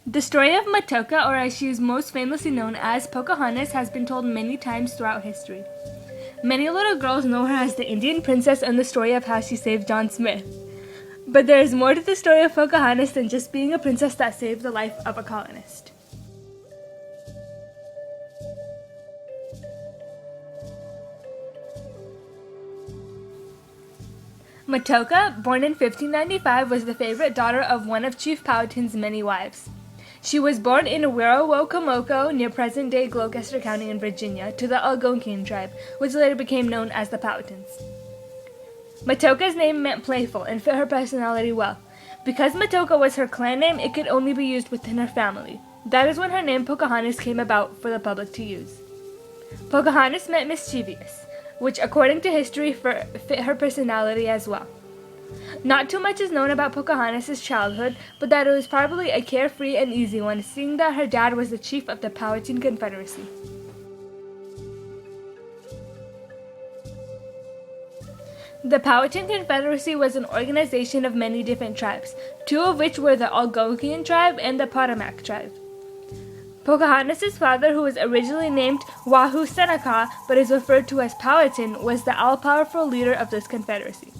The story of Matoka, or as she is most famously known as Pocahontas, has been told many times throughout history. Many little girls know her as the Indian princess and the story of how she saved John Smith. But there is more to the story of Pocahontas than just being a princess that saved the life of a colonist. Matoka, born in 1595, was the favorite daughter of one of Chief Powhatan's many wives. She was born in Werowocomoco, near present-day Gloucester County in Virginia, to the Algonquian tribe, which later became known as the Powhatans. Matoka's name meant playful and fit her personality well. Because Matoka was her clan name, it could only be used within her family. That is when her name Pocahontas came about for the public to use. Pocahontas meant mischievous, which according to history fit her personality as well. Not too much is known about Pocahontas' childhood, but that it was probably a carefree and easy one, seeing that her dad was the chief of the Powhatan Confederacy. The Powhatan Confederacy was an organization of many different tribes, two of which were the Algonquian tribe and the Potomac tribe. Pocahontas' father, who was originally named Wahoo Seneca but is referred to as Powhatan, was the all-powerful leader of this confederacy.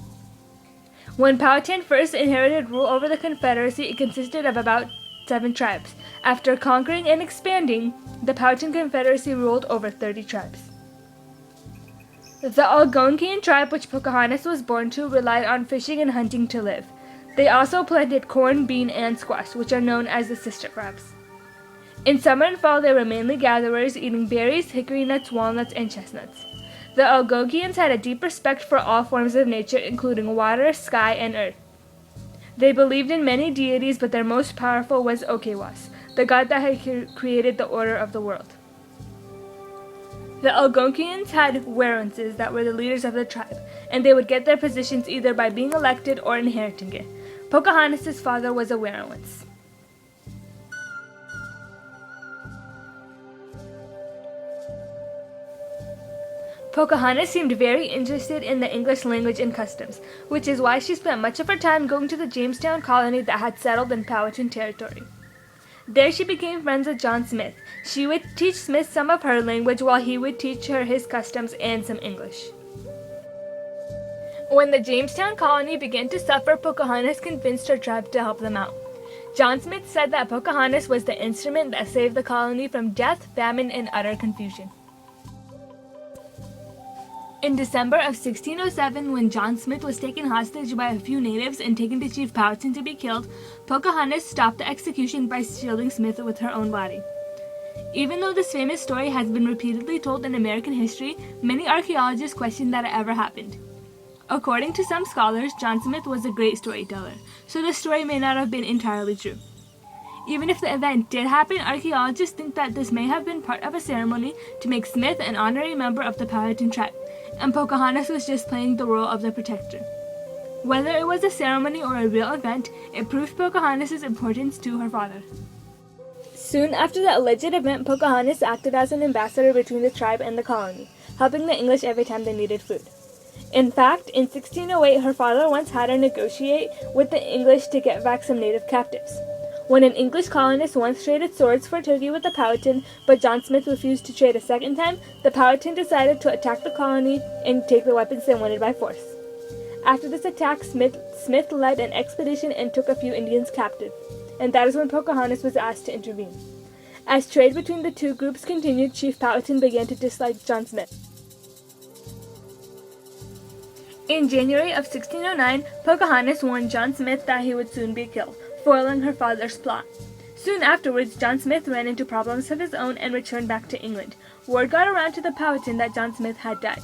When Powhatan first inherited rule over the confederacy, it consisted of about 7 tribes. After conquering and expanding, the Powhatan Confederacy ruled over 30 tribes. The Algonquian tribe, which Pocahontas was born to, relied on fishing and hunting to live. They also planted corn, bean, and squash, which are known as the sister crops. In summer and fall, they were mainly gatherers, eating berries, hickory nuts, walnuts, and chestnuts. The Algonquians had a deep respect for all forms of nature, including water, sky, and earth. They believed in many deities, but their most powerful was Okewas, the god that had created the order of the world. The Algonquians had werenances that were the leaders of the tribe, and they would get their positions either by being elected or inheriting it. Pocahontas' father was a werowance. Pocahontas seemed very interested in the English language and customs, which is why she spent much of her time going to the Jamestown colony that had settled in Powhatan territory. There she became friends with John Smith. She would teach Smith some of her language while he would teach her his customs and some English. When the Jamestown colony began to suffer, Pocahontas convinced her tribe to help them out. John Smith said that Pocahontas was the instrument that saved the colony from death, famine, and utter confusion. In December of 1607, when John Smith was taken hostage by a few natives and taken to Chief Powhatan to be killed, Pocahontas stopped the execution by shielding Smith with her own body. Even though this famous story has been repeatedly told in American history, many archaeologists question that it ever happened. According to some scholars, John Smith was a great storyteller, so the story may not have been entirely true. Even if the event did happen, archaeologists think that this may have been part of a ceremony to make Smith an honorary member of the Powhatan tribe, and Pocahontas was just playing the role of the protector. Whether it was a ceremony or a real event, it proved Pocahontas' importance to her father. Soon after the alleged event, Pocahontas acted as an ambassador between the tribe and the colony, helping the English every time they needed food. In fact, in 1608, her father once had her negotiate with the English to get back some native captives. When an English colonist once traded swords for turkey with the Powhatan, but John Smith refused to trade a second time, the Powhatan decided to attack the colony and take the weapons they wanted by force. After this attack, Smith led an expedition and took a few Indians captive, and that is when Pocahontas was asked to intervene. As trade between the two groups continued, Chief Powhatan began to dislike John Smith. In January of 1609, Pocahontas warned John Smith that he would soon be killed, foiling her father's plot. Soon afterwards, John Smith ran into problems of his own and returned back to England. Word got around to the Powhatan that John Smith had died.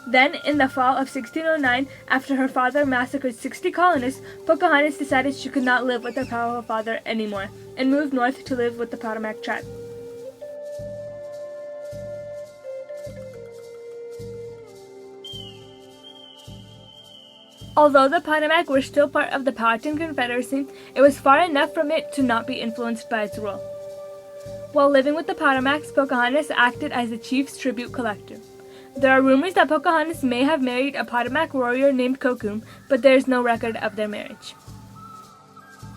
Then, in the fall of 1609, after her father massacred 60 colonists, Pocahontas decided she could not live with her powerful father anymore, and moved north to live with the Potomac tribe. Although the Potomac were still part of the Powhatan Confederacy, it was far enough from it to not be influenced by its rule. While living with the Potomacs, Pocahontas acted as the chief's tribute collector. There are rumors that Pocahontas may have married a Potomac warrior named Kokum, but there is no record of their marriage.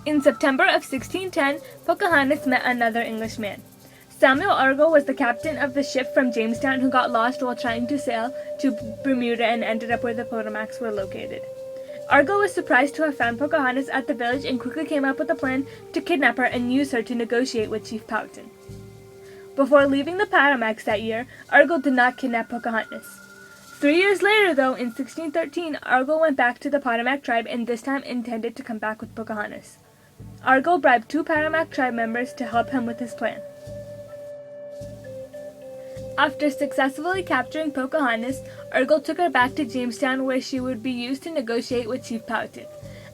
In September of 1610, Pocahontas met another Englishman. Samuel Argall was the captain of the ship from Jamestown who got lost while trying to sail to Bermuda and ended up where the Potomacs were located. Argall was surprised to have found Pocahontas at the village and quickly came up with a plan to kidnap her and use her to negotiate with Chief Powhatan. Before leaving the Potomacs that year, Argall did not kidnap Pocahontas. 3 years later, though, in 1613, Argall went back to the Potomac tribe and this time intended to come back with Pocahontas. Argall bribed 2 Potomac tribe members to help him with his plan. After successfully capturing Pocahontas, Argall took her back to Jamestown where she would be used to negotiate with Chief Powhatan.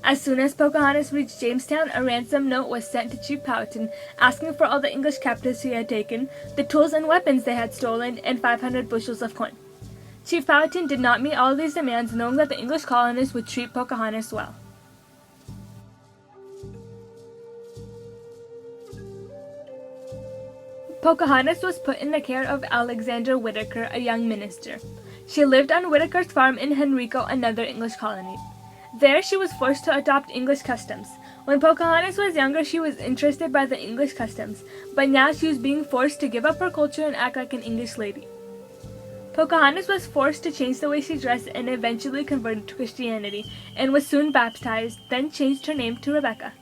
As soon as Pocahontas reached Jamestown, a ransom note was sent to Chief Powhatan asking for all the English captives he had taken, the tools and weapons they had stolen, and 500 bushels of corn. Chief Powhatan did not meet all of these demands, knowing that the English colonists would treat Pocahontas well. Pocahontas was put in the care of Alexander Whitaker, a young minister. She lived on Whitaker's farm in Henrico, another English colony. There she was forced to adopt English customs. When Pocahontas was younger, she was interested by the English customs, but now she was being forced to give up her culture and act like an English lady. Pocahontas was forced to change the way she dressed and eventually converted to Christianity, and was soon baptized, then changed her name to Rebecca.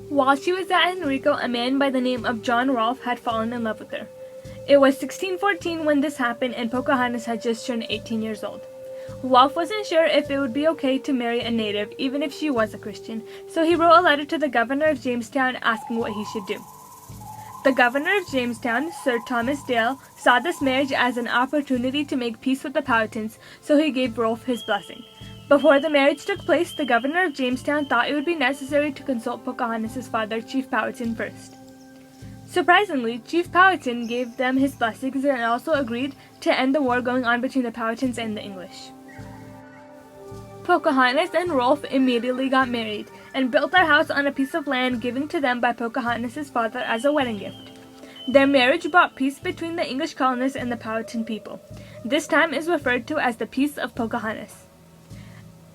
While she was at Henrico, a man by the name of John Rolfe had fallen in love with her. It was 1614 when this happened, and Pocahontas had just turned 18 years old. Rolfe wasn't sure if it would be okay to marry a native, even if she was a Christian, so he wrote a letter to the governor of Jamestown asking what he should do. The governor of Jamestown, Sir Thomas Dale, saw this marriage as an opportunity to make peace with the Powhatans, so he gave Rolfe his blessing. Before the marriage took place, the governor of Jamestown thought it would be necessary to consult Pocahontas' father, Chief Powhatan, first. Surprisingly, Chief Powhatan gave them his blessings and also agreed to end the war going on between the Powhatans and the English. Pocahontas and Rolfe immediately got married and built their house on a piece of land given to them by Pocahontas' father as a wedding gift. Their marriage brought peace between the English colonists and the Powhatan people. This time is referred to as the Peace of Pocahontas.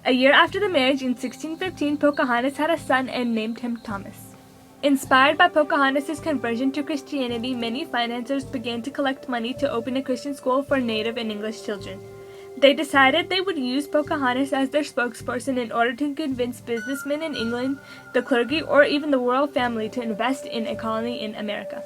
A year after the marriage, in 1615, Pocahontas had a son and named him Thomas. Inspired by Pocahontas' conversion to Christianity, many financiers began to collect money to open a Christian school for Native and English children. They decided they would use Pocahontas as their spokesperson in order to convince businessmen in England, the clergy, or even the royal family to invest in a colony in America.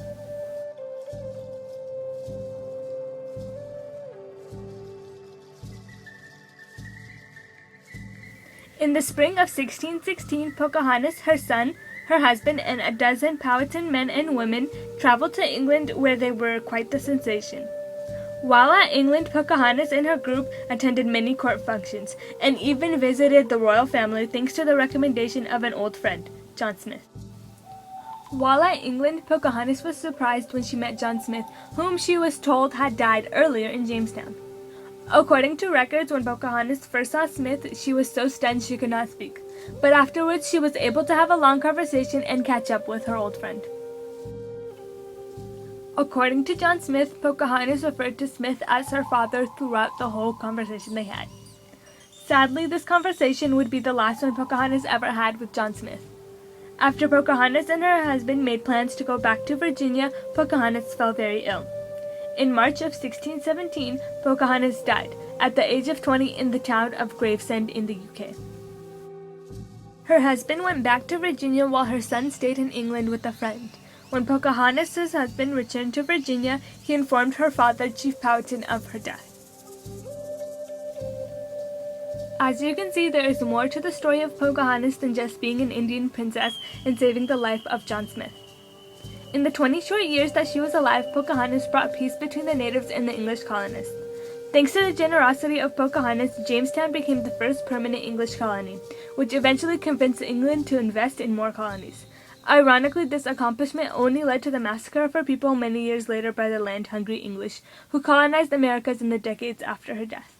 In the spring of 1616, Pocahontas, her son, her husband, and a dozen Powhatan men and women traveled to England where they were quite the sensation. While at England, Pocahontas and her group attended many court functions and even visited the royal family thanks to the recommendation of an old friend, John Smith. While at England, Pocahontas was surprised when she met John Smith, whom she was told had died earlier in Jamestown. According to records, when Pocahontas first saw Smith, she was so stunned she could not speak, but afterwards she was able to have a long conversation and catch up with her old friend. According to John Smith, Pocahontas referred to Smith as her father throughout the whole conversation they had. Sadly, this conversation would be the last one Pocahontas ever had with John Smith. After Pocahontas and her husband made plans to go back to Virginia, Pocahontas fell very ill. In March of 1617, Pocahontas died, at the age of 20, in the town of Gravesend in the UK. Her husband went back to Virginia while her son stayed in England with a friend. When Pocahontas' husband returned to Virginia, he informed her father, Chief Powhatan, of her death. As you can see, there is more to the story of Pocahontas than just being an Indian princess and saving the life of John Smith. In the 20 short years that she was alive, Pocahontas brought peace between the natives and the English colonists. Thanks to the generosity of Pocahontas, Jamestown became the first permanent English colony, which eventually convinced England to invest in more colonies. Ironically, this accomplishment only led to the massacre of her people many years later by the land-hungry English, who colonized Americas in the decades after her death.